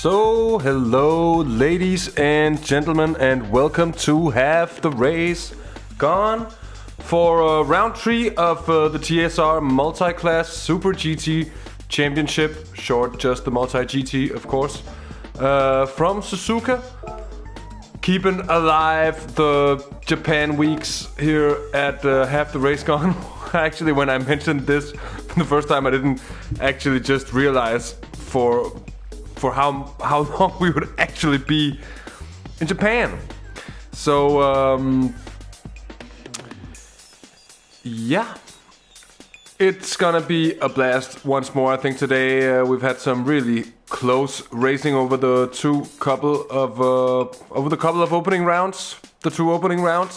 So, hello ladies and gentlemen, and welcome to Half the Race Gone for round 3 of the TSR Multiclass SuperGT Championship, short just the Multi-GT of course, from Suzuka. Keeping alive the Japan weeks here at Half the Race Gone. Actually, when I mentioned this the first time, I didn't actually just realize for how long we would actually be in Japan. So yeah, it's gonna be a blast once more. I think today we've had some really close racing over the couple of opening rounds,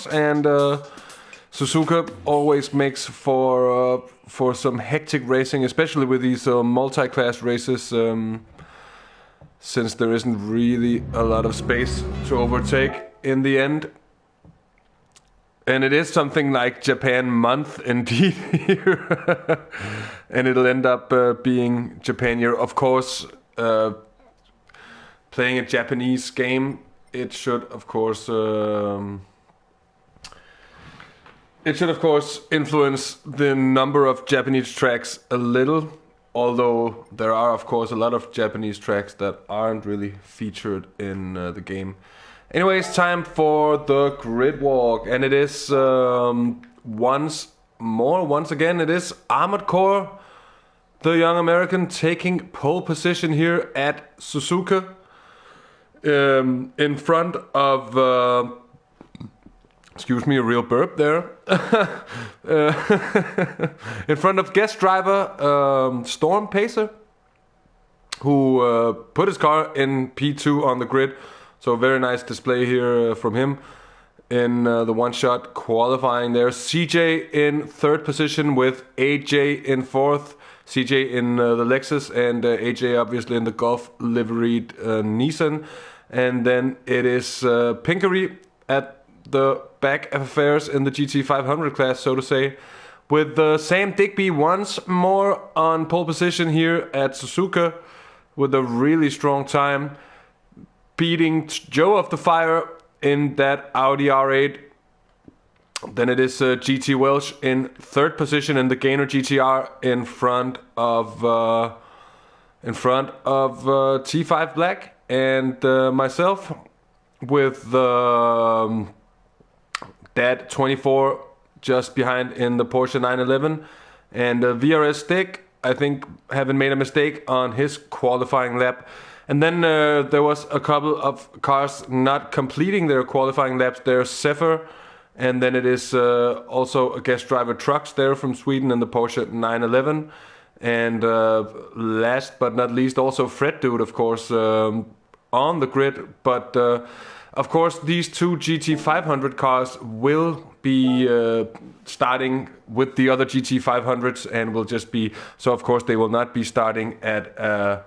and Suzuka always makes for some hectic racing, especially with these multi-class races. Since there isn't really a lot of space to overtake in the end. And it is something like Japan month indeed here. And it'll end up being Japan year. Of course, playing a Japanese game, it should of course influence the number of Japanese tracks a little. Although there are, of course, a lot of Japanese tracks that aren't really featured in the game. Anyways, time for the grid walk. And it is, once again, it is Armored Core, the young American, taking pole position here at Suzuka. In front of... excuse me, a real burp there. In front of guest driver Storm Pacer, who put his car in P2 on the grid. So a very nice display here from him in the one-shot qualifying there. CJ in third position with AJ in fourth. CJ in the Lexus and AJ obviously in the Golf liveried Nissan. And then it is Pinkery at the back of affairs in the GT500 class, so to say, with Sam Digby once more on pole position here at Suzuka with a really strong time, beating Joe of the Fire in that Audi R8. Then it is GT Welsh in third position in the Gainer GTR in front of T5 Black, and myself with the Dad 24 just behind in the Porsche 911, and VRS Stick, I think, having made a mistake on his qualifying lap. And then there was a couple of cars not completing their qualifying laps there. Zephyr, and then it is also a guest driver Trucks there from Sweden in the Porsche 911. And last but not least, also Fred Dude, of course, on the grid. But of course, these two GT500 cars will be starting with the other GT500s, and will just be so. Of course, they will not be starting at a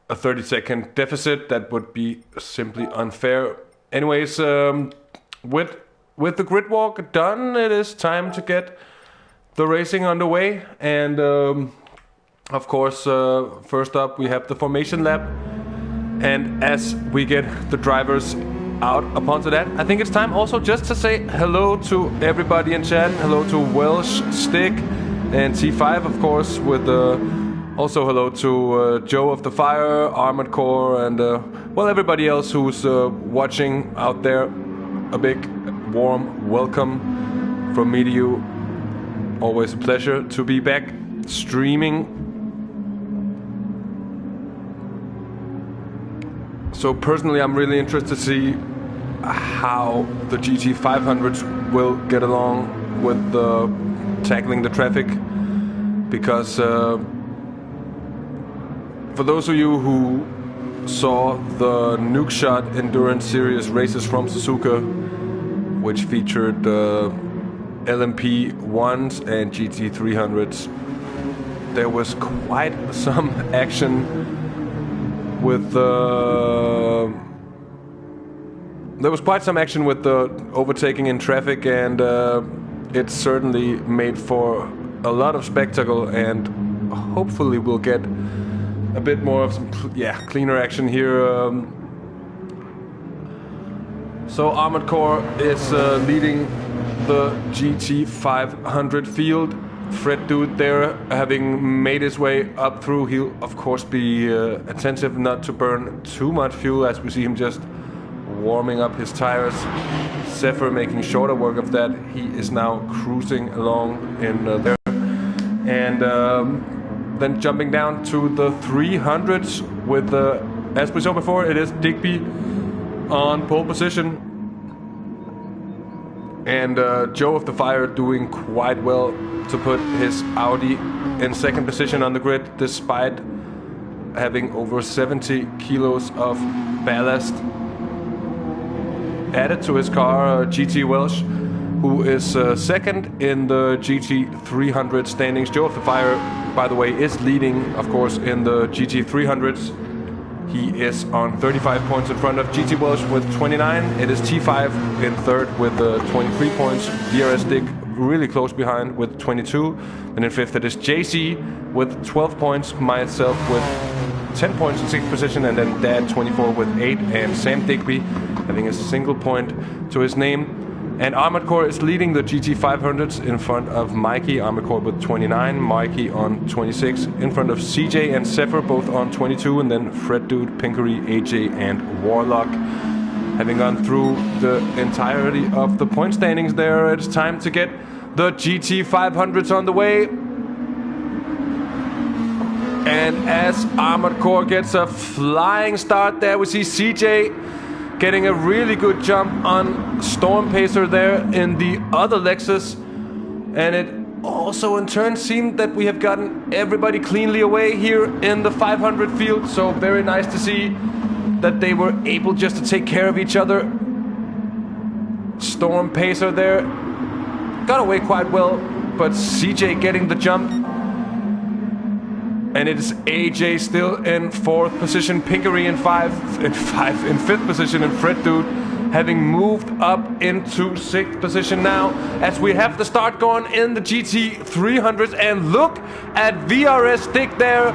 30-second deficit. That would be simply unfair. Anyways, with the grid walk done, it is time to get the racing underway. And of course, first up we have the formation lap. And as we get the drivers out upon to that, I think it's time also just to say hello to everybody in chat. Hello to Welsh, Stick, and T5, of course, with also hello to Joe of the Fire, Armored Core, and well, everybody else who's watching out there. A big warm welcome from me to you. Always a pleasure to be back streaming. So personally, I'm really interested to see how the GT500s will get along with tackling the traffic, because for those of you who saw the Nuke Shot Endurance Series races from Suzuka, which featured LMP 1s and GT 300s, there was quite some action with the overtaking in traffic, and it certainly made for a lot of spectacle, and hopefully we'll get a bit more of some cleaner action here. So Armored Core is leading the GT 500 field. Fred Dude there, having made his way up through, he'll of course be attentive not to burn too much fuel, as we see him just warming up his tires. Zephyr making shorter work of that. He is now cruising along in there. And then jumping down to the 300s with, as we saw before, it is Digby on pole position. And Joe of the Fire doing quite well to put his Audi in second position on the grid, despite having over 70 kilos of ballast added to his car. GT Welsh, who is second in the GT 300 standings. Joe of the Fire, by the way, is leading, of course, in the GT 300s. He is on 35 points in front of GT Welsh with 29. It is T5 in third with 23 points. DRS Dick really close behind with 22. And in fifth it is JC with 12 points. Myself with 10 points in sixth position. And then Dad 24 with 8. And Sam Digby having a single point to his name. And Armored Core is leading the GT 500s in front of Mikey. Armored Core with 29, Mikey on 26. In front of CJ and Zephyr, both on 22. And then Fred Dude, Pinkery, AJ and Warlock. Having gone through the entirety of the point standings there, it's time to get the GT 500s on the way. And as Armored Core gets a flying start there, we see CJ getting a really good jump on Storm Pacer there in the other Lexus. And it also in turn seemed that we have gotten everybody cleanly away here in the 500 field. So very nice to see that they were able just to take care of each other. Storm Pacer there got away quite well, but CJ getting the jump. And it is AJ still in fourth position, Pinkery in fifth position, and Fred Dude having moved up into sixth position now, as we have the start going in the GT 300s. And look at VRS Dick there,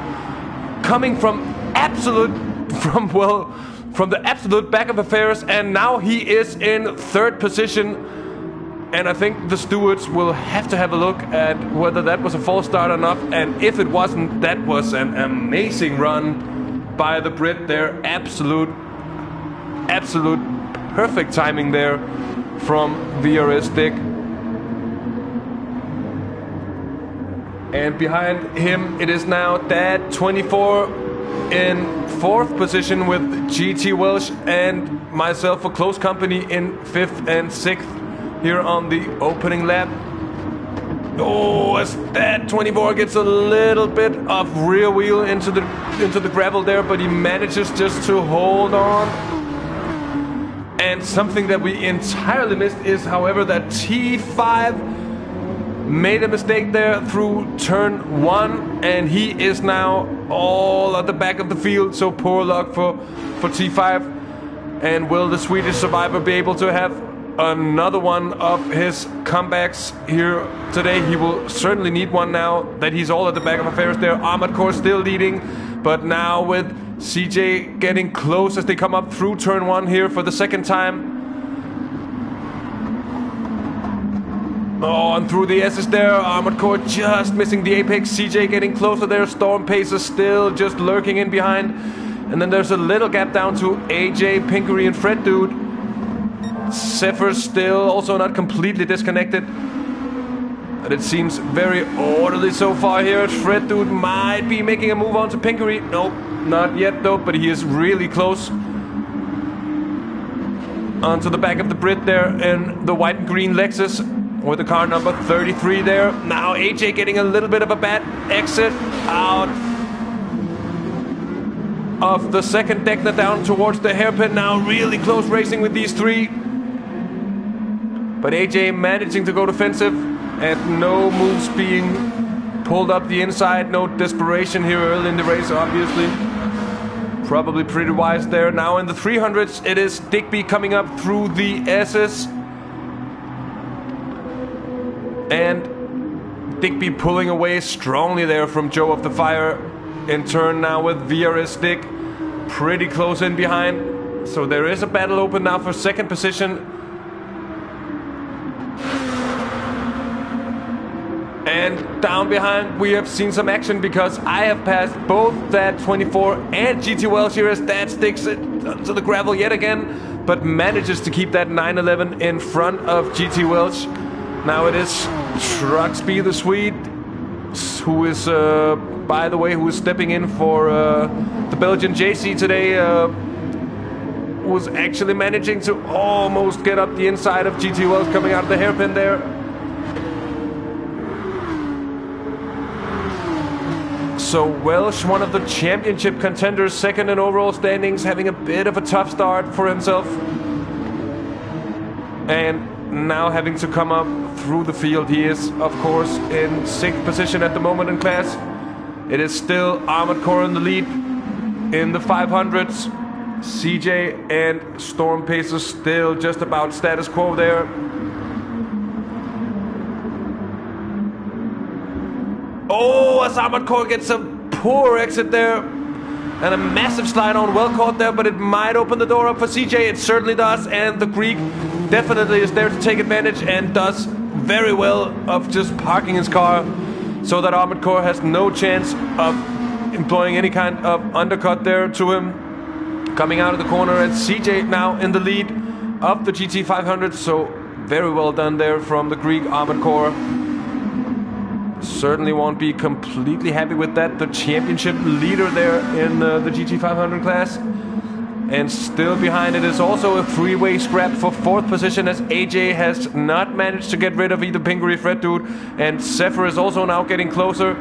coming from the absolute back of affairs, and now he is in third position. And I think the stewards will have to have a look at whether that was a false start or not. And if it wasn't, that was an amazing run by the Brit there. Absolute perfect timing there from VRS Dick. And behind him, it is now Dad 24 in fourth position with GT Welsh and myself for close company in fifth and sixth. Here on the opening lap. Oh, as that 24 gets a little bit of rear wheel into the gravel there, but he manages just to hold on. And something that we entirely missed is, however, that T5 made a mistake there through turn 1, and he is now all at the back of the field. So poor luck for T5. And will the Swedish survivor be able to have another one of his comebacks here today? He will certainly need one now that he's all at the back of affairs there. Armored Core still leading, but now with CJ getting close as they come up through turn 1 here for the second time. Oh, and through the S's there, Armored Core just missing the apex. CJ getting closer there. Storm Pacer still just lurking in behind. And then there's a little gap down to AJ, Pinkery and Fred Dude. Zephyr still also not completely disconnected, but it seems very orderly so far here. Fred Dude might be making a move on to Pinkery. Nope, not yet though, but he is really close. Onto the back of the Brit there in the white and green Lexus with the car number 33 there. Now AJ getting a little bit of a bad exit out of the second deck down towards the hairpin. Now really close racing with these three. But AJ managing to go defensive and no moves being pulled up the inside. No desperation here early in the race, obviously. Probably pretty wise there. Now in the 300s, it is Digby coming up through the S's. And Digby pulling away strongly there from Joe of the Fire. in turn now with VRS stick pretty close in behind. So there is a battle open now for second position. And down behind we have seen some action because I have passed both that 24 and GT Welsh here as that sticks it to the gravel yet again, but manages to keep that 911 in front of GT Welsh. Now it is Traels666 the Swede, who is, by the way, who is stepping in for the Belgian JC today, was actually managing to almost get up the inside of GT Welsh coming out of the hairpin there. So Welsh, one of the championship contenders, second in overall standings, having a bit of a tough start for himself. And now having to come up through the field. He is, of course, in 6th position at the moment in class. It is still Armored Core in the lead in the 500s. CJ and Storm Pacer still just about status quo there. Oh, as Armored Core gets a poor exit there. And a massive slide on, well caught there, but it might open the door up for CJ. It certainly does, and the Greek definitely is there to take advantage and does very well of just parking his car so that Armored Core has no chance of employing any kind of undercut there to him. Coming out of the corner, and CJ now in the lead of the GT 500, so very well done there from the Greek Armored Core. Certainly won't be completely happy with that. The championship leader there in the GT 500 class. And still behind it is also a three-way scrap for 4th position, as AJ has not managed to get rid of either Pinkery, Fred Dude, and Zephyr is also now getting closer.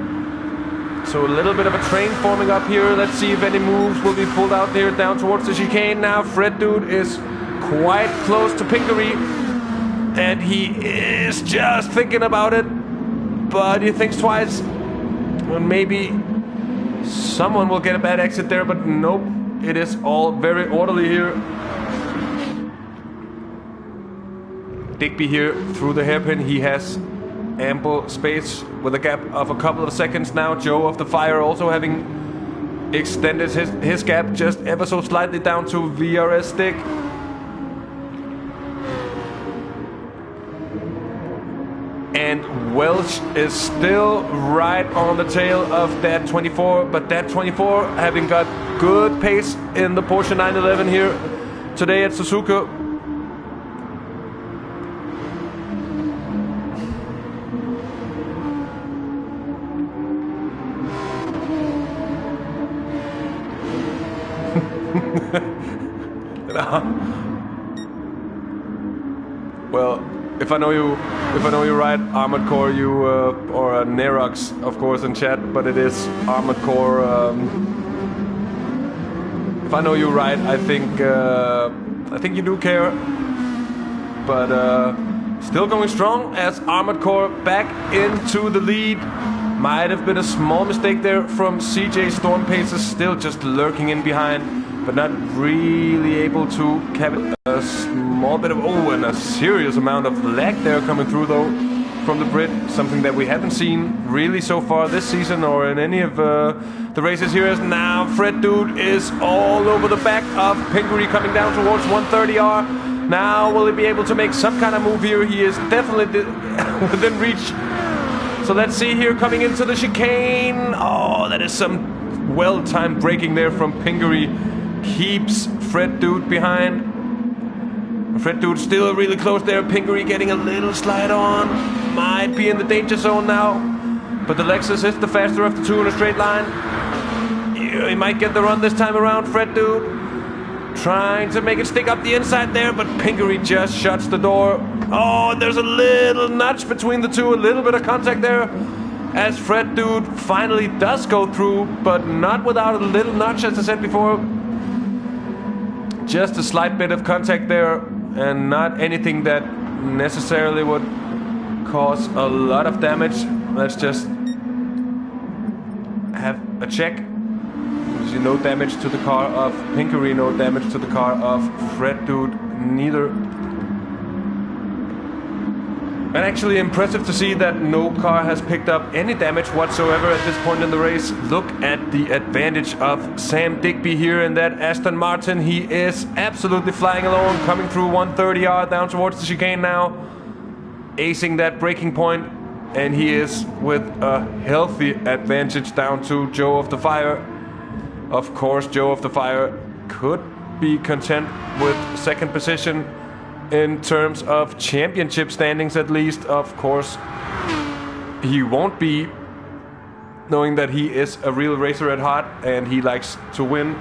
So a little bit of a train forming up here. Let's see if any moves will be pulled out here down towards the chicane now. Fred Dude is quite close to Pinkery, and he is just thinking about it. But he thinks twice. Well, maybe someone will get a bad exit there, but nope. It is all very orderly here. Digby here through the hairpin. He has ample space with a gap of a couple of seconds now. Joe of the Fire also having extended his gap just ever so slightly down to VRS stick. And Welsh is still right on the tail of that 24, but that 24 having got good pace in the Porsche 911 here today at Suzuka. Well, if I know you right, Armored Core, you or Nerox, of course, in chat, but it is Armored Core. If I know you right, I think you do care, but still going strong as Armored Core back into the lead. Might have been a small mistake there from CJ. Storm Pacer still just lurking in behind, but not really able to capture a small bit of, and a serious amount of lag there coming through though from the Brit. Something that we haven't seen really so far this season or in any of the races here. As now Fred Dude is all over the back of Pinkery coming down towards 130R. Now will he be able to make some kind of move here? He is definitely within reach. So let's see here coming into the chicane. Oh, that is some well-timed braking there from Pinkery. Keeps Fred Dude behind. Fred Dude still really close there. Pinkery getting a little slide on. Might be in the danger zone now. But the Lexus is the faster of the two in a straight line. Yeah, he might get the run this time around, Fred Dude. Trying to make it stick up the inside there, but Pinkery just shuts the door. Oh, there's a little nudge between the two. A little bit of contact there. As Fred Dude finally does go through, but not without a little nudge, as I said before. Just a slight bit of contact there, and not anything that necessarily would cause a lot of damage. Let's just have a check. No damage to the car of Pinkery, no damage to the car of Fred Dude, neither. And actually impressive to see that no car has picked up any damage whatsoever at this point in the race. Look at the advantage of Sam Digby here in that Aston Martin. He is absolutely flying along, coming through 130R down towards the chicane now. Acing that braking point, and he is with a healthy advantage down to Joe of the Fire. Of course, Joe of the Fire could be content with second position in terms of championship standings, at least. Of course, he won't be, knowing that he is a real racer at heart and he likes to win.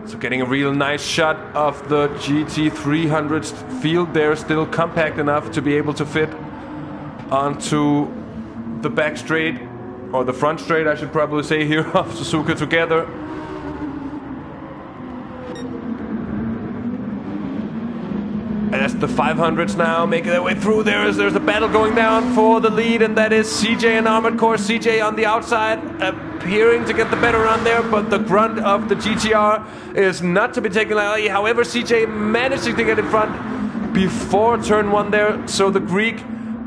So getting a real nice shot of the GT300's field there, still compact enough to be able to fit onto the back straight, or the front straight I should probably say here, of Suzuka together. As the 500s now making their way through, there's a battle going down for the lead, and that is CJ and Armored Core. CJ on the outside, appearing to get the better run there, but the grunt of the GTR is not to be taken lightly. However, CJ managing to get in front before turn one there, so the Greek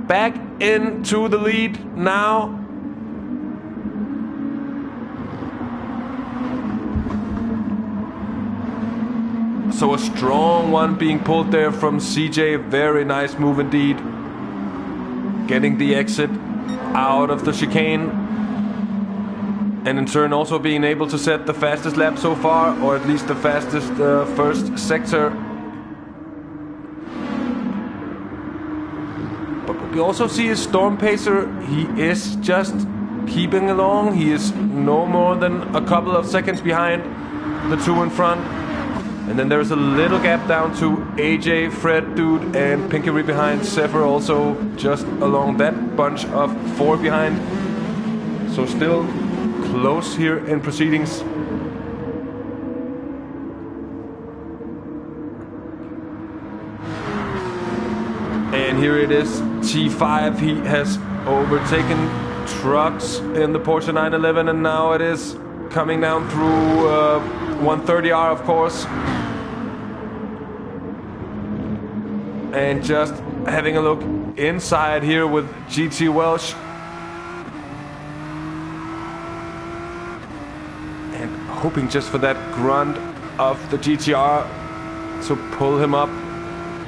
back into the lead now. So a strong one being pulled there from CJ. Very nice move indeed. Getting the exit out of the chicane. And in turn also being able to set the fastest lap so far, or at least the fastest first sector. But we also see his Storm Pacer. He is just keeping along. He is no more than a couple of seconds behind the two in front. And then there's a little gap down to AJ, Fred, Dude, and Pinkery behind. Zephyr also just along that bunch of four behind. So still close here in proceedings. And here it is, T5. He has overtaken trucks in the Porsche 911, and now it is coming down through 130R, of course. And just having a look inside here with GT Welsh. And hoping just for that grunt of the GTR to pull him up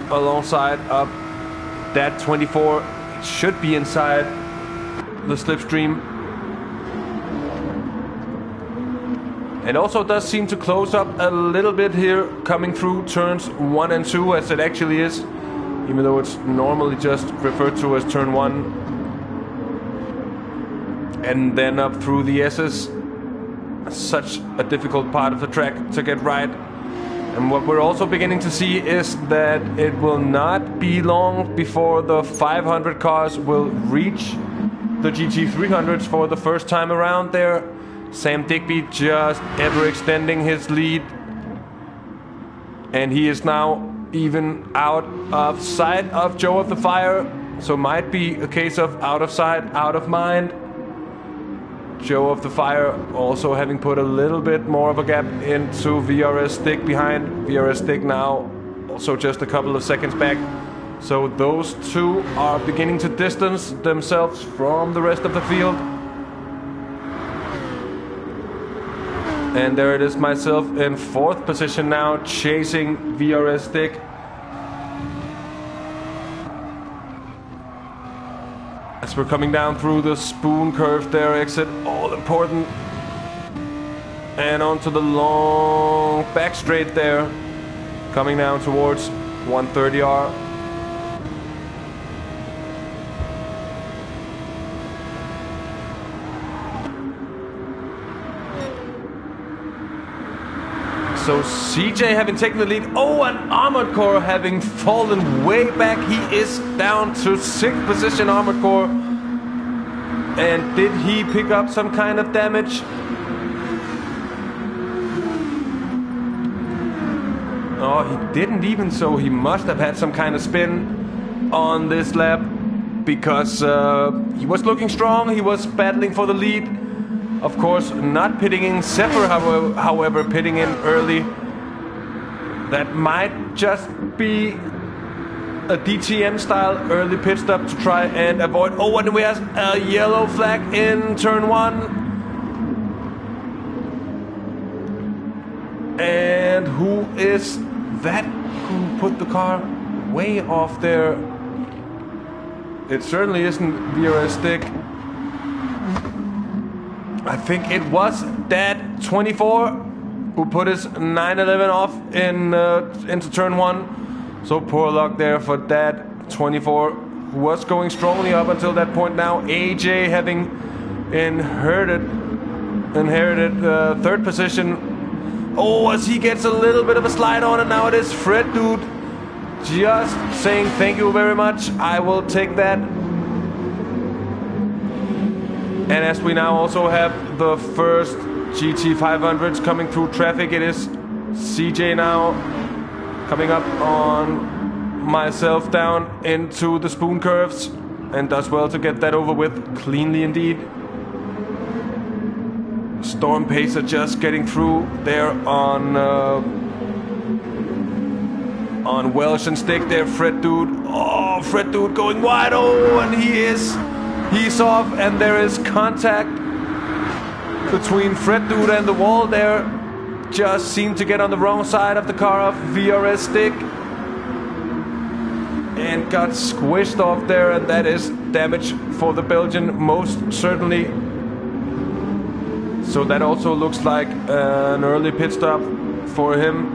alongside of that 24. It should be inside the slipstream. And also does seem to close up a little bit here, coming through turns 1 and 2, as it actually is, even though it's normally just referred to as turn 1. And then up through the S's. Such a difficult part of the track to get right. And what we're also beginning to see is that it will not be long before the 500 cars will reach the GT300s for the first time around there. Sam Digby just ever extending his lead, and he is now even out of sight of Joe of the Fire, so might be a case of out of sight, out of mind. Joe of the Fire also having put a little bit more of a gap into VRS Stick behind. VRS Stick now also just a couple of seconds back, so those two are beginning to distance themselves from the rest of the field. And there it is, myself in 4th position now, chasing VRS Stick. As we're coming down through the spoon curve there, exit, all important. And onto the long back straight there, coming down towards 130R. So CJ having taken the lead. Oh, and Armored Core having fallen way back. He is down to 6th position, Armored Core. And did he pick up some kind of damage? Oh, he didn't even, so he must have had some kind of spin on this lap, because he was looking strong. He was battling for the lead. Of course, not pitting in. Zephyr, however, pitting in early. That might just be a DTM style early pit stop to try and avoid. Oh, and we have a yellow flag in turn 1. And who is that who put the car way off there? It certainly isn't VRS Stick. I think it was Dad24 who put his 911 off into turn 1. So poor luck there for Dad24, who was going strongly up until that point. Now AJ having inherited third position. Oh, as he gets a little bit of a slide on, and now it is Fred Dude just saying thank you very much. I will take that. And as we now also have the first GT500s coming through traffic, it is CJ now coming up on myself down into the spoon curves, and does well to get that over with cleanly indeed. Storm Pacer just getting through there on Welsh and Stick there. Fred Dude, oh, Fred Dude going wide, oh, and he's off, and there is contact between Fred Dude and the wall there. Just seemed to get on the wrong side of the car of VRS Stick and got squished off there, and that is damage for the Belgian most certainly. So that also looks like an early pit stop for him.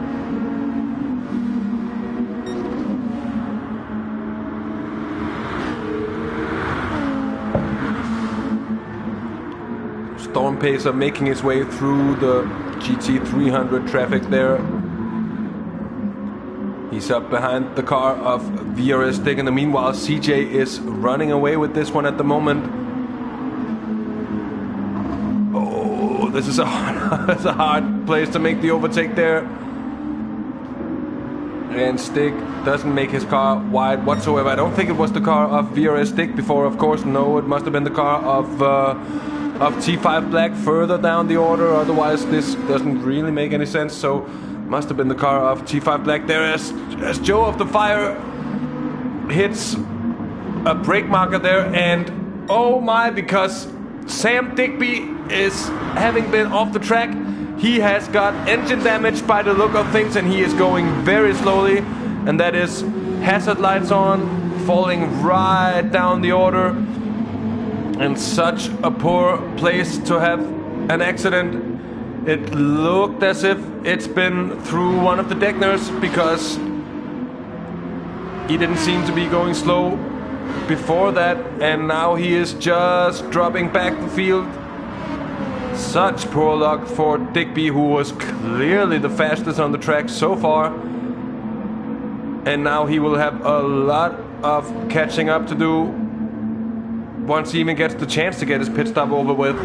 Storm Pacer making his way through the GT300 traffic there. He's up behind the car of VRS Stick, and meanwhile CJ is running away with this one at the moment. This is a hard place to make the overtake there. And Stick doesn't make his car wide whatsoever. I don't think it was the car of VRS Stick before, of course. No, it must have been the car of T5 Black further down the order. Otherwise, this doesn't really make any sense. So, must have been the car of T5 Black there as Joe of the Fire hits a brake marker there. And oh my, because Sam Digby is having been off the track. He has got engine damage by the look of things, and he is going very slowly, and that is hazard lights on, falling right down the order, and such a poor place to have an accident. It looked as if it's been through one of the Deckners, because he didn't seem to be going slow before that, and now he is just dropping back the field. Such poor luck for Digby, who was clearly the fastest on the track so far, and now he will have a lot of catching up to do once he even gets the chance to get his pit stop over with.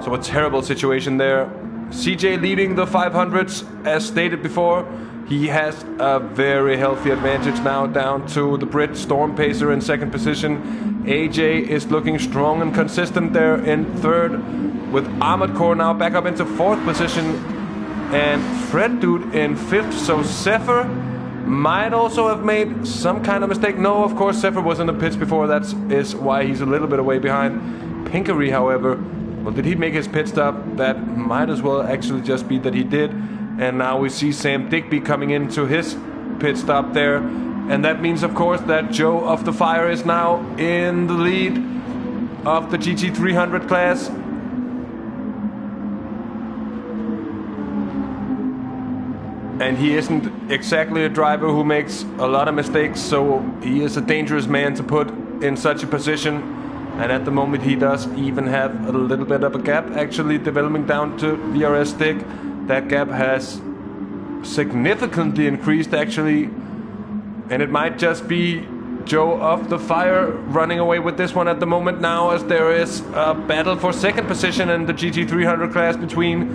So a terrible situation there. CJ leading the 500s as stated before. He has a very healthy advantage now down to the Brit Storm Pacer in second position. AJ is looking strong and consistent there in third, with Armored Core now back up into fourth position, and Fred Dude in fifth. So Zephyr might also have made some kind of mistake. No, of course Zephyr was in the pits before. That is why he's a little bit away behind. Pinkery, however, well, did he make his pit stop? That might as well actually just be that he did. And now we see Sam Digby coming into his pit stop there. And that means, of course, that Joe of the Fire is now in the lead of the GT300 class. And he isn't exactly a driver who makes a lot of mistakes, so he is a dangerous man to put in such a position. And at the moment he does even have a little bit of a gap actually developing down to VRS Stick. That gap has significantly increased actually, and it might just be Joe of the Fire running away with this one at the moment now, as there is a battle for second position in the GT300 class between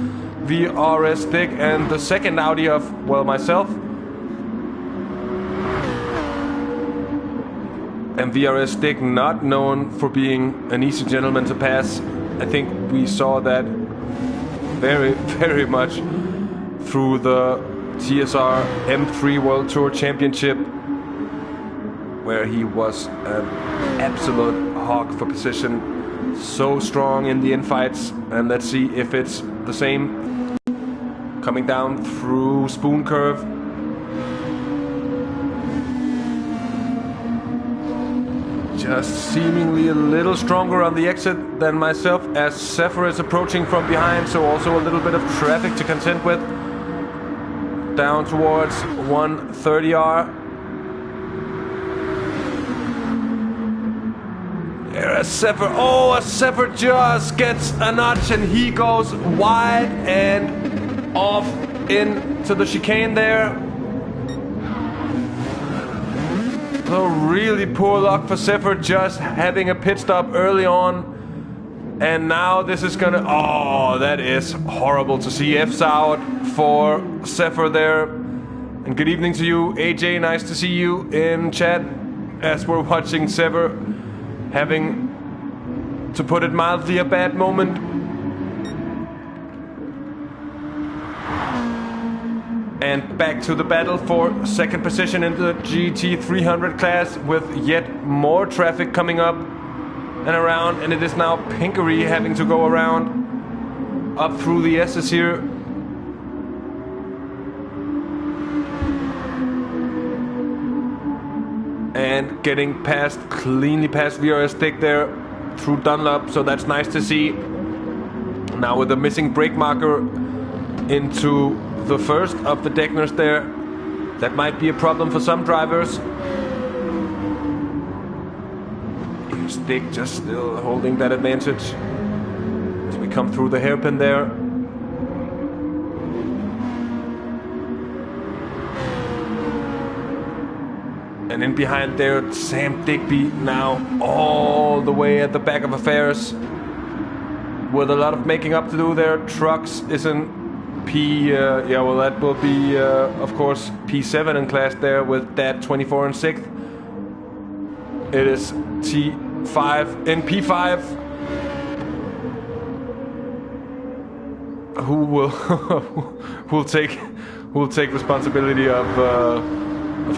VRS Stick and the second Audi of, well, myself. And VRS Stick, not known for being an easy gentleman to pass. I think we saw that very, very much through the TSR M3 World Tour Championship. where he was an absolute hog for position. So strong in the infights, and let's see if it's the same coming down through Spoon Curve. Just seemingly a little stronger on the exit than myself as Zephyr is approaching from behind, so also a little bit of traffic to contend with. Down towards 130R. There, Zephyr just gets a notch and he goes wide and off into the chicane there. So really poor luck for Zephyr, just having a pit stop early on. And now this is gonna... Oh, that is horrible to see. F's out for Zephyr there. And good evening to you, AJ. Nice to see you in chat as we're watching Zephyr having, to put it mildly, a bad moment. And back to the battle for second position in the GT300 class with yet more traffic coming up and around. And it is now Pinkery having to go around up through the S's here. And getting cleanly past VRS Dick there through Dunlop. So that's nice to see. Now with the missing brake marker into the first of the Deckners there. That might be a problem for some drivers. Here's Dick just still holding that advantage as we come through the hairpin there. And in behind there, Sam Digby now all the way at the back of affairs with a lot of making up to do there. Trucks is in yeah, well, that will be, of course, P7 in class there with that 24 and 6th. It is T5 in P5. Who will take responsibility of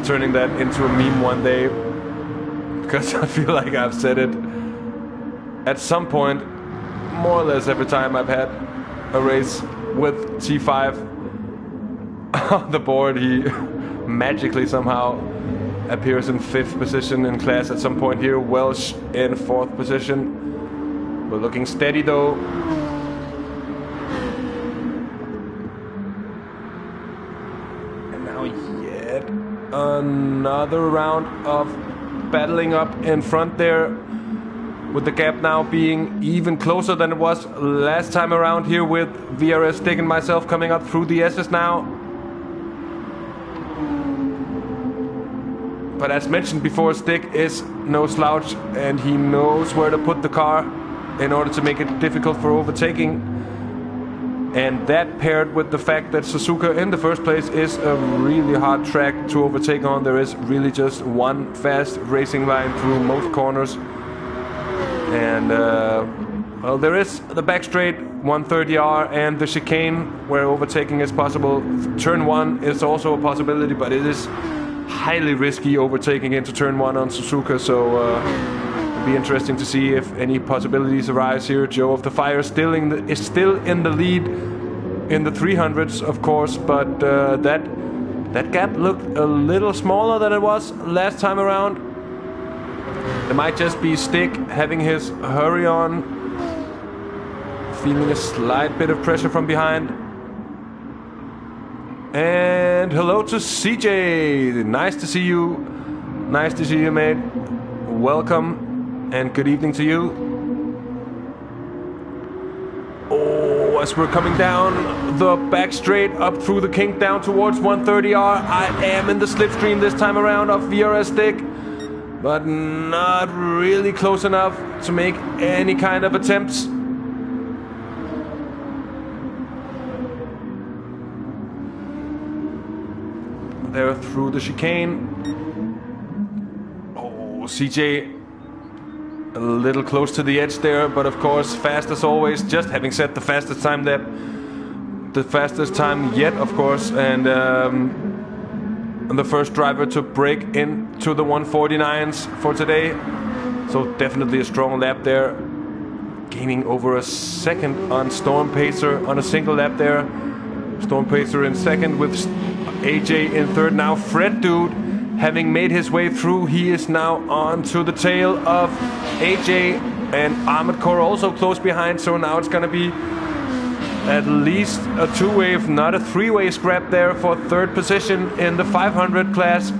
turning that into a meme one day? Because I feel like I've said it at some point, more or less every time I've had a race with T5 on the board. He magically somehow appears in 5th position in class at some point here. Welsh in 4th position. We're looking steady though. And now yet another round of battling up in front there, with the gap now being even closer than it was last time around here, with VRS Dick and myself coming up through the S's now. But as mentioned before, Stick is no slouch and he knows where to put the car in order to make it difficult for overtaking. And that paired with the fact that Suzuka in the first place is a really hard track to overtake on. There is really just one fast racing line through most corners. And well, there is the back straight 130R and the chicane where overtaking is possible. Turn 1 is also a possibility, but it is highly risky overtaking into turn 1 on Suzuka. So it'll be interesting to see if any possibilities arise here. Joe of the Fire is still in the lead in the 300s, of course, but that gap looked a little smaller than it was last time around. It might just be Stick having his hurry on, feeling a slight bit of pressure from behind. And hello to CJ. Nice to see you. Nice to see you, mate. Welcome and good evening to you. Oh, as we're coming down the back straight up through the kink down towards 130R, I am in the slipstream this time around of VRS Stick, but not really close enough to make any kind of attempts. There through the chicane. Oh, CJ a little close to the edge there, but of course fast as always, just having set the fastest time yet, of course. And the first driver to break into the 149s for today. So definitely a strong lap there. Gaining over a second on Storm Pacer on a single lap there. Storm Pacer in second with AJ in third. Now Fred Dude, having made his way through, he is now on to the tail of AJ, and Armored Core also close behind. So now it's gonna be at least a two-way, if not a three-way scrap there for third position in the 500 class.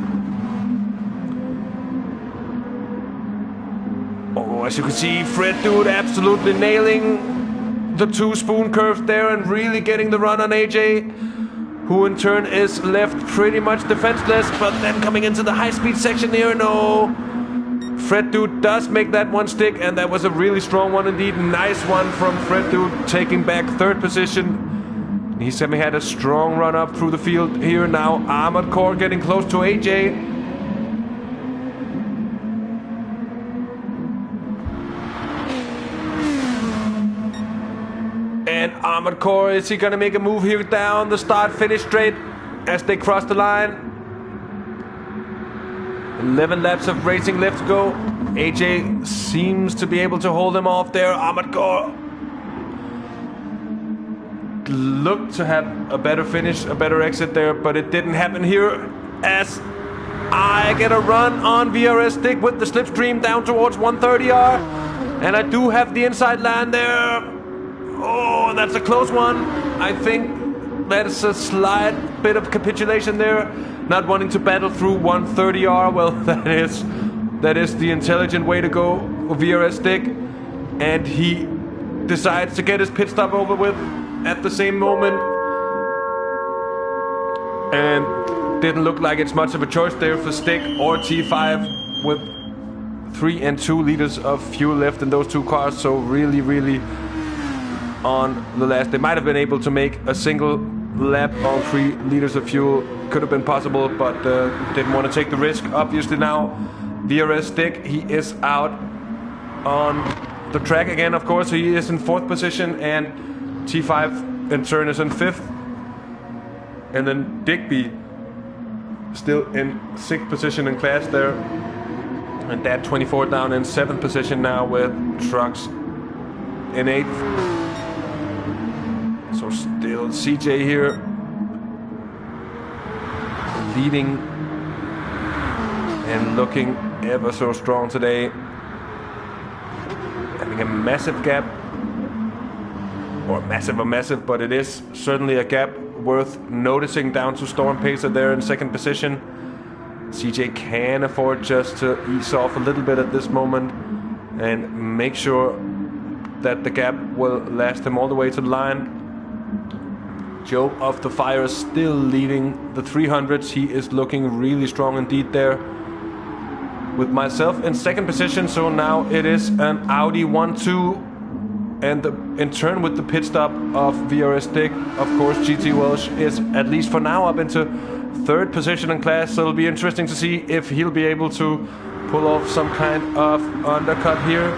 Oh, as you can see, Fred Dude absolutely nailing the two spoon curves there and really getting the run on AJ, who in turn is left pretty much defenseless, but then coming into the high-speed section here, no. Fred Dude does make that one stick, and that was a really strong one indeed. Nice one from Fred Dude, taking back third position. He's had a strong run up through the field here. Now Armored Core getting close to AJ. And Armored Core, is he gonna make a move here down the start-finish straight as they cross the line? 11 laps of racing left to go. AJ seems to be able to hold him off there. Armored Core looked to have a better finish, a better exit there, but it didn't happen here as I get a run on VRS stick with the slipstream down towards 130R. And I do have the inside line there. Oh, that's a close one. I think that's a slight bit of capitulation there. Not wanting to battle through 130R. Well, that is the intelligent way to go for VRS stick. And he decides to get his pit stop over with at the same moment. And didn't look like it's much of a choice there for Stick or T5 with 3 and 2 liters of fuel left in those two cars. So really on the last, they might have been able to make a single lap on 3 liters of fuel. Could have been possible, but didn't want to take the risk. Obviously now VRS Stick, he is out on the track again. Of course, he is in 4th position, and T5 in turn is in 5th, and then Digby still in 6th position in class there, and that 24 down in 7th position now with Trucks in 8th. So still CJ here leading and looking ever so strong today, having a massive gap, or massive, but it is certainly a gap worth noticing down to Storm Pacer there in 2nd position. CJ can afford just to ease off a little bit at this moment and make sure that the gap will last him all the way to the line. Joe of the Fire is still leading the 300s. He is looking really strong indeed there, with myself in 2nd position. So now it is an Audi 1-2, and in turn with the pit stop of VRS Stick, of course GT Welsh is at least for now up into 3rd position in class. So it'll be interesting to see if he'll be able to pull off some kind of undercut here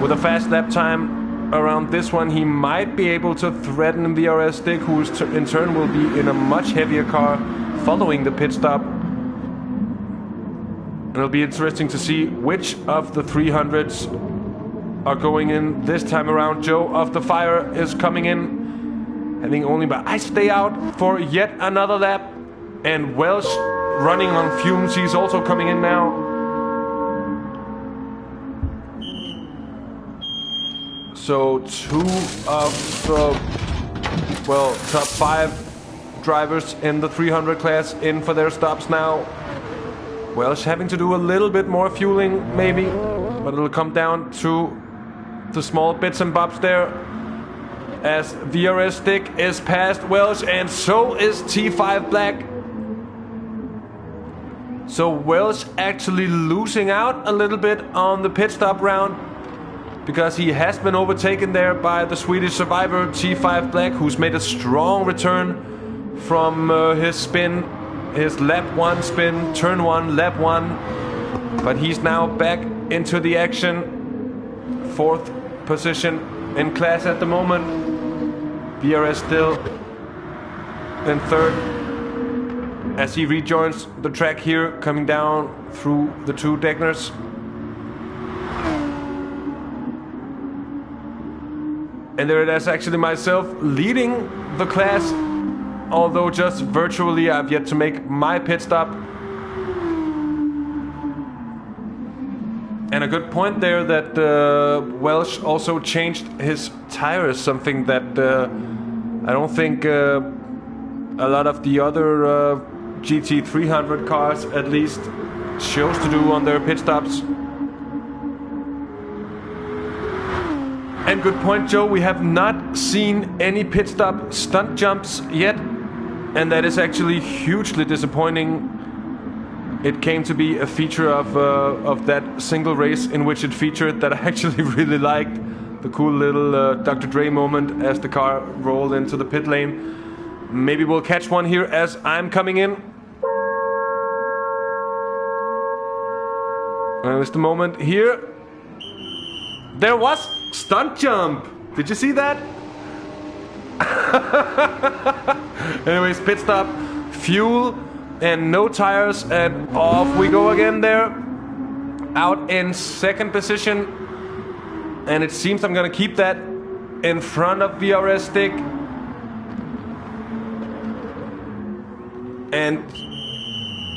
with a fast lap time around this one. He might be able to threaten VRS Stick, who in turn will be in a much heavier car following the pit stop. And it'll be interesting to see which of the 300s are going in this time around. Joe of the Fire is coming in, having only but I stay out for yet another lap. And Welsh running on fumes, he's also coming in now. So 2 of the, well, top 5 drivers in the 300 class in for their stops now. Welsh having to do a little bit more fueling maybe, but it'll come down to the small bits and bobs there, as VRS Stick is past Welsh, and so is T5 Black. So Welsh actually losing out a little bit on the pit stop round, because he has been overtaken there by the Swedish survivor T5 Black, who's made a strong return from his spin, his lap 1 spin, turn 1, lap 1. But he's now back into the action. 4th position in class at the moment. VRS still in 3rd. as he rejoins the track here, coming down through the two Degners. And there it is, actually myself leading the class, although just virtually. I've yet to make my pit stop. And a good point there that Welsh also changed his tires, something that I don't think a lot of the other GT300 cars at least chose to do on their pit stops. And good point, Joe, we have not seen any pit stop stunt jumps yet, and that is actually hugely disappointing. It came to be a feature of that single race in which it featured that I actually really liked. The cool little Dr. Dre moment as the car rolled into the pit lane. Maybe we'll catch one here as I'm coming in. And it's the moment here. There was stunt jump. Did you see that? Anyways, pit stop, fuel, and no tires, and off we go again there. Out in second position. And it seems I'm gonna keep that in front of VRS Stick. And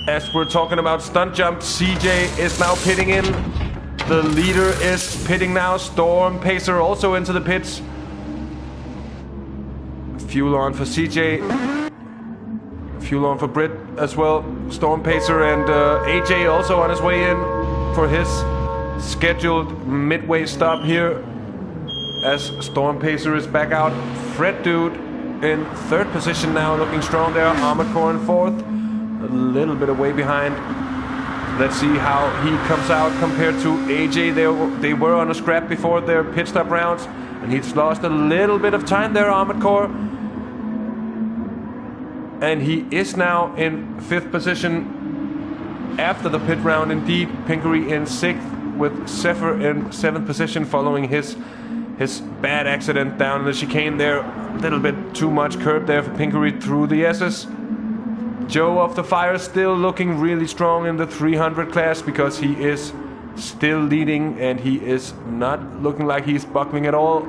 as we're talking about stunt jump, CJ is now pitting in. The leader is pitting now. Storm Pacer also into the pits. Fuel on for CJ. Fuel on for Britt as well. Storm Pacer and AJ also on his way in for his scheduled midway stop here. As Storm Pacer is back out. Fred Dude in third position now, looking strong there. Armored Core in fourth. A little bit away behind. Let's see how he comes out compared to AJ. They were on a scrap before their pit stop rounds, and he's lost a little bit of time there, Armored Core. And he is now in fifth position after the pit round indeed. Pinkery in sixth, with Zephyr in seventh position following his bad accident down in the chicane there. A little bit too much curb there for Pinkery through the S's. Joe of the Fire still looking really strong in the 300 class because he is still leading and he is not looking like he's buckling at all.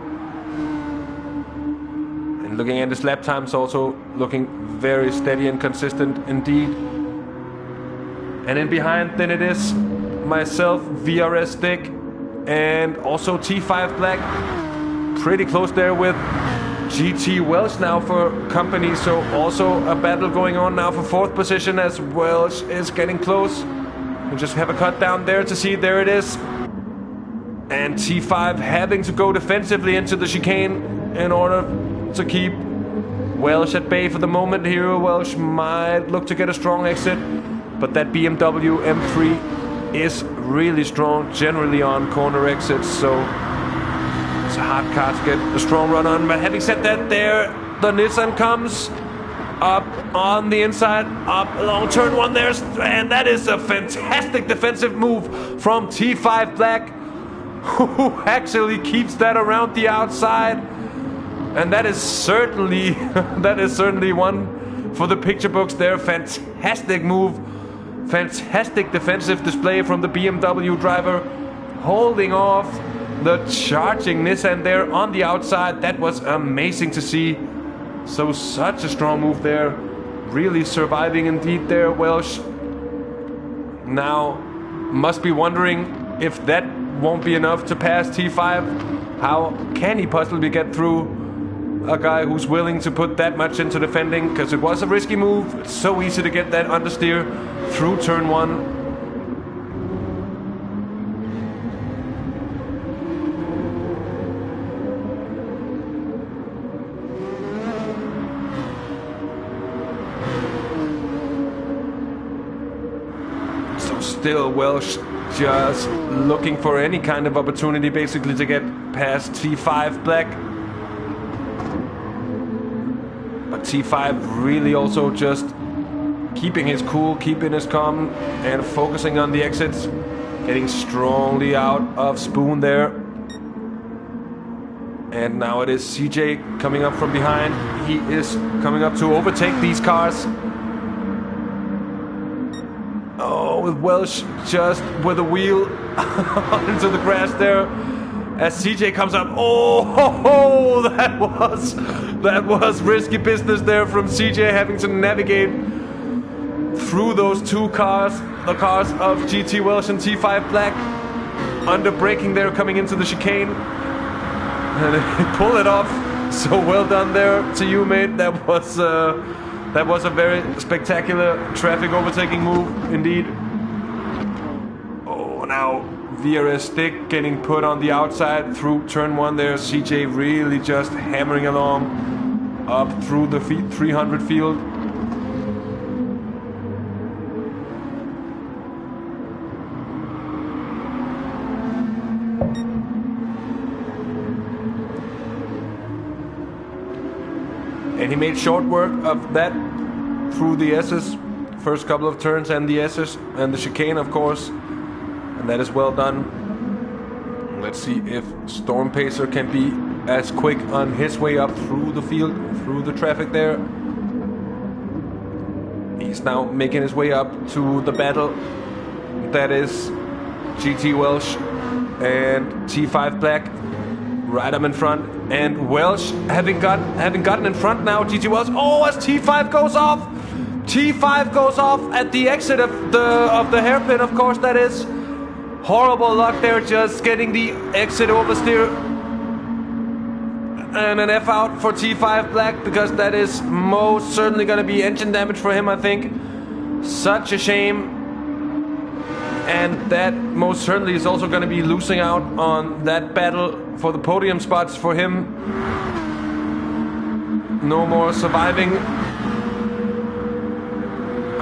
And looking at his lap times, also looking very steady and consistent indeed. And in behind then it is myself, VRS Stick, and also T5 Black. Pretty close there with GT Welsh now for company, so also a battle going on now for fourth position as Welsh is getting close. We'll just have a cut down there to see, there it is. And T5 having to go defensively into the chicane in order to keep Welsh at bay for the moment here. Welsh might look to get a strong exit, but that BMW M3 is really strong generally on corner exits, so it's a hard car to get a strong run on. But having said that, there the Nissan comes up on the inside, up along turn one there, and that is a fantastic defensive move from T5 Black, who actually keeps that around the outside. And that is certainly one for the picture books there. Fantastic move, fantastic defensive display from the BMW driver, holding off the charging Nissan there on the outside. That was amazing to see. So such a strong move there, really surviving indeed there. Welsh now must be wondering if that won't be enough to pass T5. How can he possibly get through a guy who's willing to put that much into defending? Because it was a risky move. It's so easy to get that understeer through turn one. So still Welsh just looking for any kind of opportunity basically to get past T5 Black. But T5 really also just keeping his cool, keeping his calm, and focusing on the exits. Getting strongly out of Spoon there. And now it is CJ coming up from behind. He is coming up to overtake these cars. with Welsh just with a wheel into the grass there. As CJ comes up, that was risky business there from CJ, having to navigate through those two cars, the cars of GT Welsh and T5 Black, under braking there coming into the chicane, and he pulled it off. So well done there to you, mate. That was a very spectacular traffic overtaking move indeed. Oh, now VRS stick getting put on the outside through turn 1 there. CJ really just hammering along up through the 300 field. And he made short work of that through the S's, first couple of turns, and the S's, and the chicane, of course. And that is well done. Let's see if Storm Pacer can be as quick on his way up through the field, through the traffic there. He's now making his way up to the battle that is GT Welsh and T5 Black. Right up in front, and Welsh having gotten in front now. GT Welsh. Oh, as T5 goes off. T5 goes off at the exit of the hairpin. Of course, that is horrible luck there. Just getting the exit oversteer, and an F out for T5 Black, because that is most certainly going to be engine damage for him, I think. Such a shame. And that most certainly is also going to be losing out on that battle for the podium spots for him. No more surviving.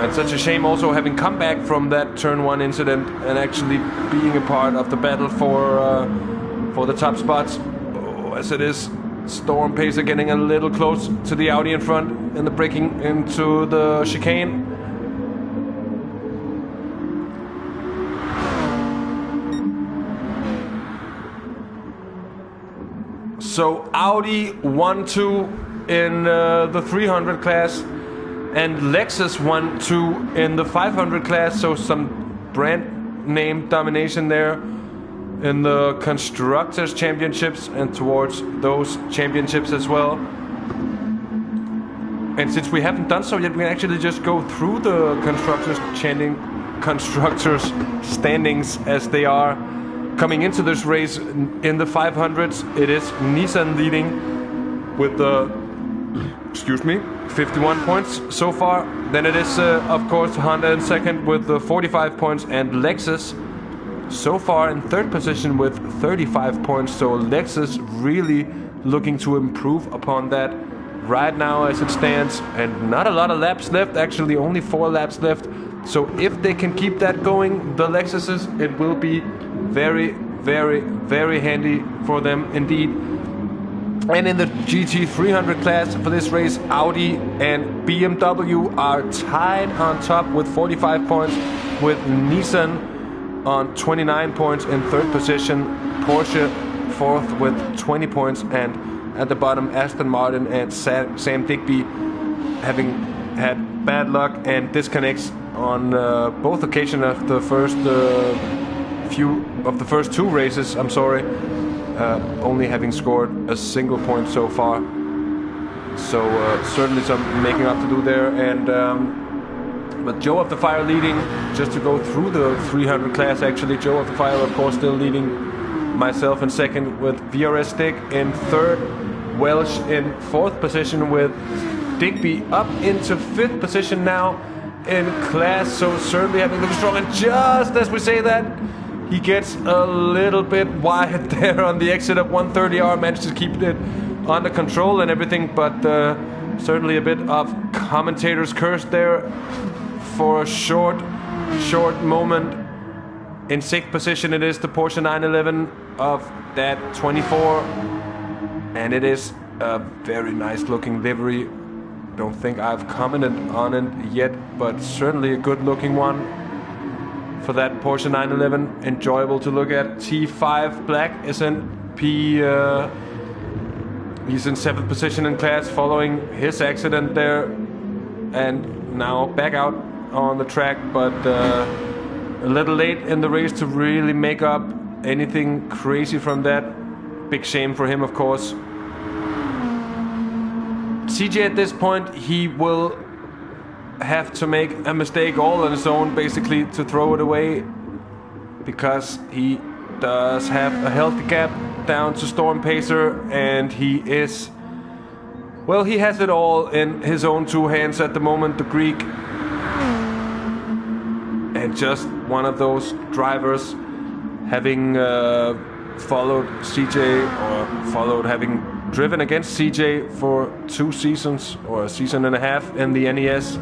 And such a shame also having come back from that turn 1 incident and actually being a part of the battle for the top spots. Oh, as it is, Storm Pacer getting a little close to the Audi in front and the braking into the chicane. So Audi 1-2 in the 300 class, and Lexus 1-2 in the 500 class. So some brand name domination there in the Constructors Championships and towards those championships as well. And since we haven't done so yet, we can actually just go through the Constructors standings as they are. Coming into this race in the 500s, it is Nissan leading with 51 points so far. Then it is, of course, Honda in second with 45 points, and Lexus so far in third position with 35 points. So Lexus really looking to improve upon that right now as it stands, and not a lot of laps left, actually only 4 laps left. So if they can keep that going, the Lexuses, it will be very, very, very handy for them indeed. And in the GT 300 class for this race, Audi and BMW are tied on top with 45 points, with Nissan on 29 points in third position, Porsche fourth with 20 points, and at the bottom Aston Martin and Sam Digby having had bad luck and disconnects on both occasions of the first two races. I'm sorry, only having scored a single point so far. So certainly some making up to do there. And but Joe of the Fire leading, just to go through the 300 class. Actually, Joe of the Fire, of course, still leading. Myself in second with VRS Stick in third. Welsh in fourth position with Digby up into fifth position now in class, so certainly having looking strong. And just as we say that, he gets a little bit wide there on the exit of 130R, managed to keep it under control and everything, but certainly a bit of commentator's curse there for a short moment. In sixth position it is the Porsche 911 of that 24, and it is a very nice looking livery. Don't think I've commented on it yet, but certainly a good looking one for that Porsche 911. Enjoyable to look at. T5 Black is in he's in seventh position in class following his accident there, and now back out on the track, but A little late in the race to really make up anything crazy from that. Big shame for him, of course. CJ at this point, he will have to make a mistake all on his own, basically, to throw it away, because he does have a healthy gap down to Storm Pacer, and he is, well, he has it all in his own two hands at the moment, the Greek. And just one of those drivers, having followed CJ, or having driven against CJ for 2 seasons or a season and a half in the NES,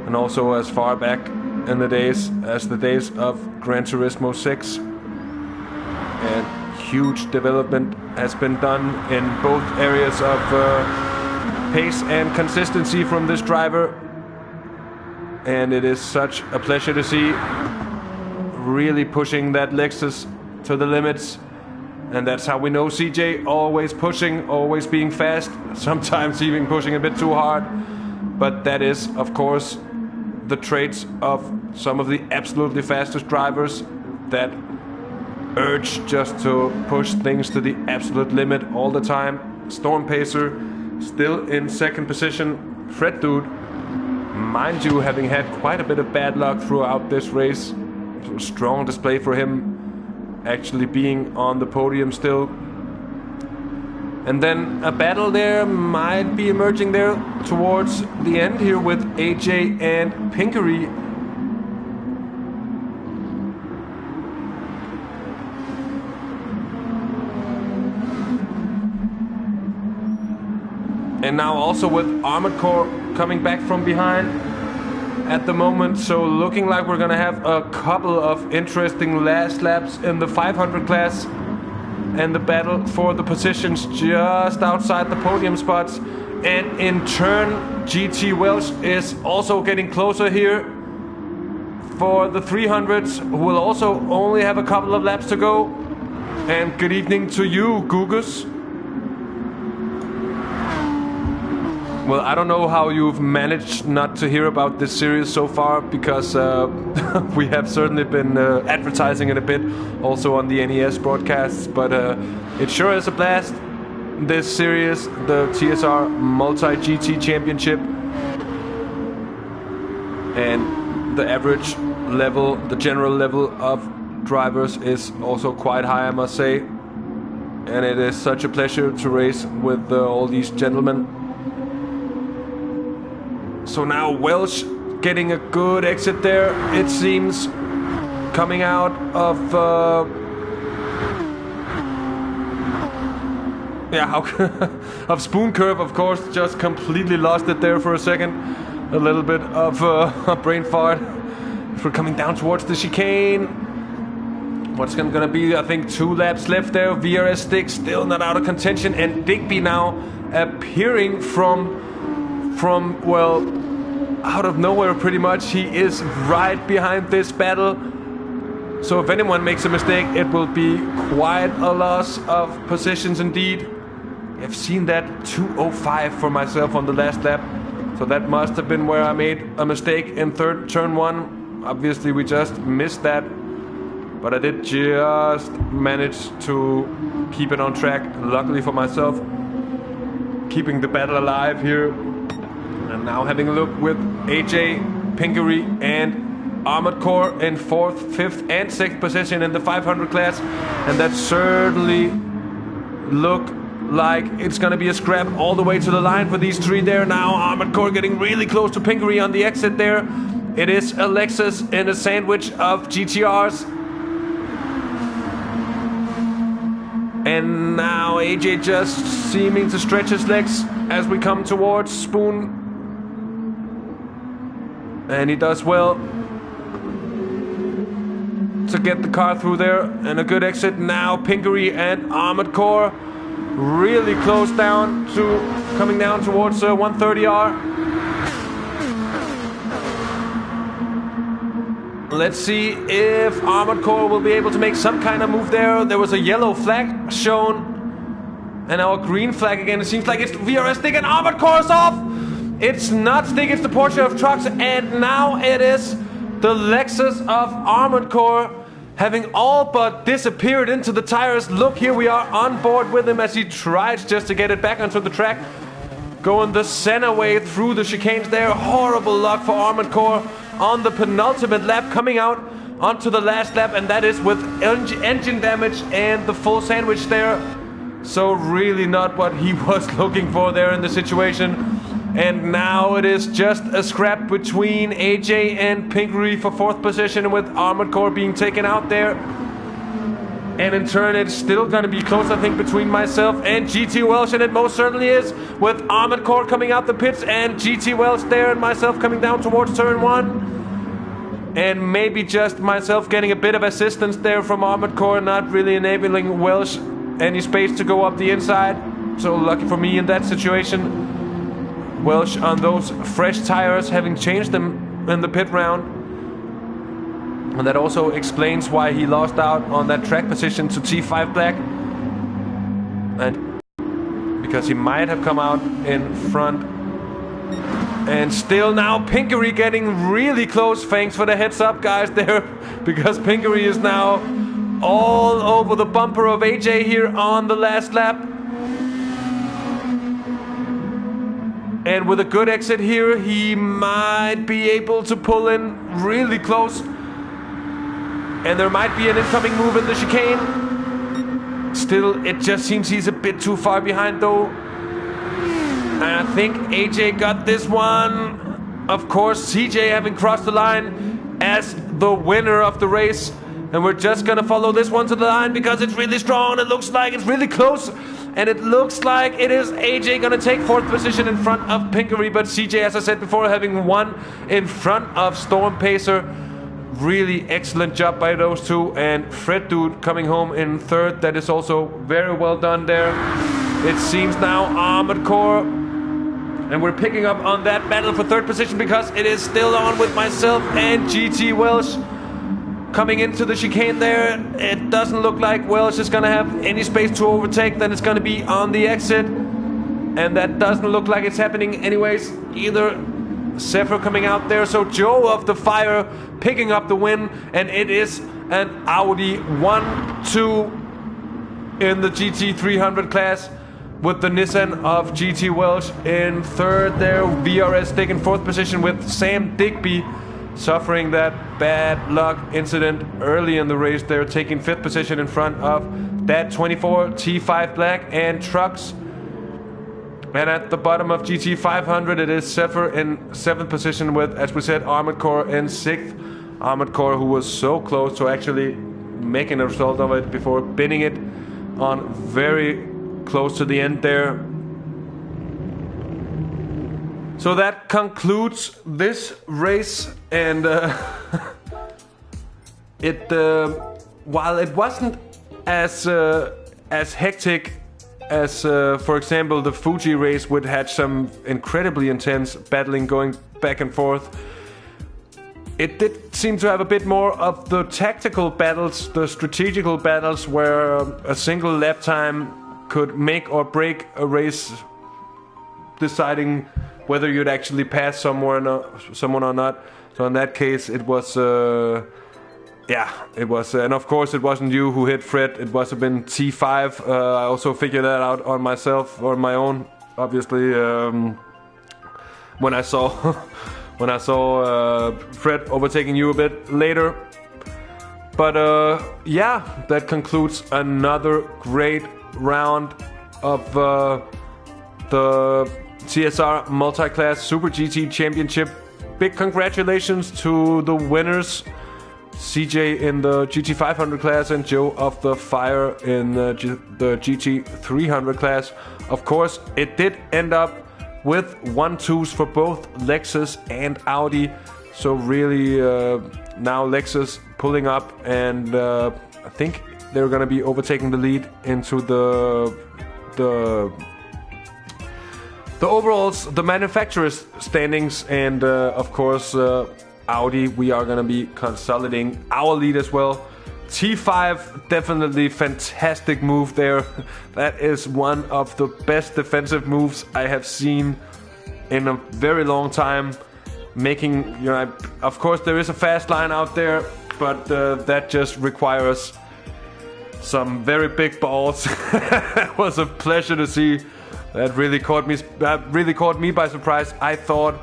and also as far back in the days as the days of Gran Turismo 6. And huge development has been done in both areas of pace and consistency from this driver. And it is such a pleasure to see, really pushing that Lexus to the limits. And that's how we know CJ, always pushing, always being fast, sometimes even pushing a bit too hard. But that is, of course, the traits of some of the absolutely fastest drivers, that urge just to push things to the absolute limit all the time. Storm Pacer still in second position. Fred Dude, mind you, having had quite a bit of bad luck throughout this race. So strong display for him, actually being on the podium still. And then a battle there might be emerging there towards the end here with AJ and Pinkery. And now also with Armored Core coming back from behind at the moment. So looking like we're gonna have a couple of interesting last laps in the 500 class. And the battle for the positions just outside the podium spots. And in turn, GT Welsh is also getting closer here for the 300s, who will also only have a couple of laps to go. And good evening to you, Gugus. Well, I don't know how you've managed not to hear about this series so far, because we have certainly been advertising it a bit also on the NES broadcasts, but it sure is a blast, this series, the TSR Multi-GT Championship. And the average level, the general level of drivers is also quite high, I must say. And it is such a pleasure to race with all these gentlemen. So now Welsh getting a good exit there, it seems, coming out of of Spoon Curve, of course. Just completely lost it there for a second. A little bit of a brain fart. We're coming down towards the chicane. What's gonna be, I think, 2 laps left there. VRS Stick still not out of contention, and Digby now appearing from well, out of nowhere pretty much. He is right behind this battle. So if anyone makes a mistake, it will be quite a loss of positions indeed. I've seen that 2:05 for myself on the last lap. So that must have been where I made a mistake in turn 1. Obviously we just missed that. But I did just manage to keep it on track, luckily for myself. Keeping the battle alive here. And now having a look with AJ, Pinkery and Armored Core in 4th, 5th and 6th position in the 500 class. And that certainly look like it's gonna be a scrap all the way to the line for these 3 there. Now Armored Core getting really close to Pinkery on the exit there. It is a Lexus in a sandwich of GTRs. And now AJ just seeming to stretch his legs as we come towards Spoon. And he does well to get the car through there, and a good exit. Now Pinkery and Armored Core really close down to coming down towards 130R. Let's see if Armored Core will be able to make some kind of move there. There was a yellow flag shown, and now a green flag again. It seems like it's VRS Stick, and Armored Core is off. It's not Stick, it's the Porsche of trucks, and now it is The Lexus of Armored Core having all but disappeared into the tires. Look, here we are on board with him as he tries just to get it back onto the track. Going the center way through the chicanes there. Horrible luck for Armored Core on the penultimate lap, coming out onto the last lap, and that is with engine damage and the full sandwich there. So really not what he was looking for there in the situation. And now it is just a scrap between AJ and Pinkery for 4th position, with Armored Core being taken out there. And in turn, it's still going to be close, I think, between myself and GT Welsh, and it most certainly is, with Armored Core coming out the pits and GT Welsh there and myself coming down towards turn 1. And maybe just myself getting a bit of assistance there from Armored Core, not really enabling Welsh any space to go up the inside. So lucky for me in that situation. Welsh on those fresh tires, having changed them in the pit round. And that also explains why he lost out on that track position to T5 Black. And because he might have come out in front. And still now Pinkery getting really close. Thanks for the heads up, guys, there. Because Pinkery is now all over the bumper of AJ here on the last lap. And with a good exit here, he might be able to pull in really close. And there might be an incoming move in the chicane. Still, it just seems he's a bit too far behind though. And I think AJ got this one. Of course, CJ having crossed the line as the winner of the race. And we're just gonna follow this one to the line because it's really strong. It looks like it's really close. And it looks like it is AJ gonna take 4th position in front of Pinkery. But CJ, as I said before, having won in front of Storm Pacer. Really excellent job by those two. And Fred Dude coming home in 3rd. That is also very well done there. It seems now Armored Core. And we're picking up on that battle for 3rd position because it is still on with myself and GT Welsh. Coming into the chicane there, it doesn't look like Welsh is gonna have any space to overtake. Then it's gonna be on the exit, and that doesn't look like it's happening anyways either. Zephyr coming out there, so Joe of the Fire picking up the win, and it is an Audi 1-2 in the GT300 class, with the Nissan of GT Welsh in 3rd there. VRS taking 4th position, with Sam Digby suffering that bad luck incident early in the race. They're taking 5th position in front of that 24 T5 Black and Trucks. And at the bottom of GT 500, it is Zephyr in 7th position with, as we said, Armored Core in 6th. Armored Core, who was so close to actually making a result of it before binning it on very close to the end there. So that concludes this race, and while it wasn't as hectic as, for example, the Fuji race, which had some incredibly intense battling going back and forth, it did seem to have a bit more of the tactical battles, the strategical battles, where a single lap time could make or break a race, deciding whether you'd actually pass someone or not. So in that case, it was, it was, and of course it wasn't you who hit Fred. It must have been T5. I also figured that out on myself, or my own, obviously, when I saw Fred overtaking you a bit later. But that concludes another great round of the TSR Multiclass Super GT Championship. Big congratulations to the winners, CJ in the GT 500 class and Joe of the Fire in the GT 300 class. Of course, it did end up with 1-2s for both Lexus and Audi. So really, now Lexus pulling up, and I think they're going to be overtaking the lead into the overalls, the manufacturer's standings, and of course Audi, we are going to be consolidating our lead as well. T5, definitely fantastic move there. That is one of the best defensive moves I have seen in a very long time. making, you know, of course there is a fast line out there, but that just requires some very big balls. It was a pleasure to see. That really caught me by surprise. I thought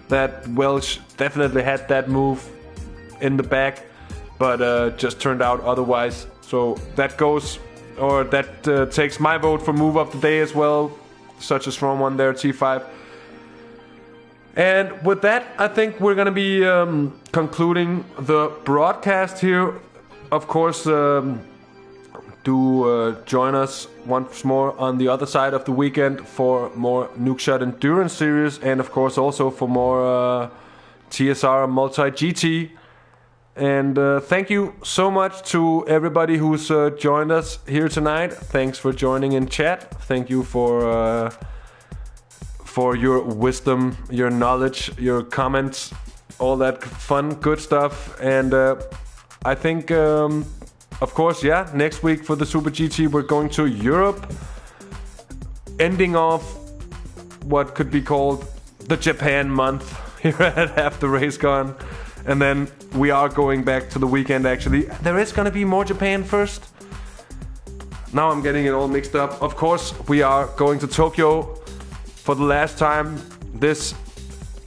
that Welch definitely had that move in the back, but just turned out otherwise. So that takes my vote for move of the day as well. Such a strong one there, T5. And with that, I think we're gonna be concluding the broadcast here. Of course, do join us once more on the other side of the weekend for more Nuke Endurance series, and of course also for more TSR Multi-GT. And thank you so much to everybody who's joined us here tonight. Thanks for joining in chat. Thank you for your wisdom, your knowledge, your comments, all that fun, good stuff. And I think, of course, yeah, next week for the Super GT, we're going to Europe, ending off what could be called the Japan month here at Half the Race Gone. And then we are going back to the weekend, actually. There is going to be more Japan first. Now I'm getting it all mixed up. Of course, we are going to Tokyo for the last time this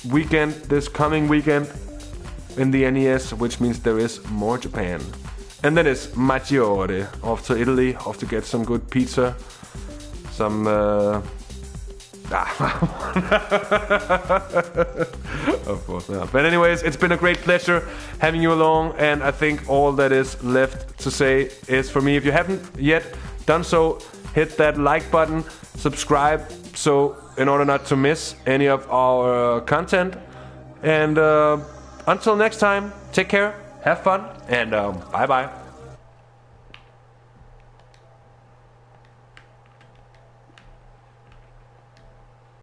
weekend, this coming weekend in the NES, which means there is more Japan. And then it's Maggiore, off to Italy, off to get some good pizza, some of course not. But anyways, it's been a great pleasure having you along, and I think all that is left to say is, for me, if you haven't yet done so, hit that like button, subscribe, so in order not to miss any of our content. And until next time, take care, have fun, and bye bye.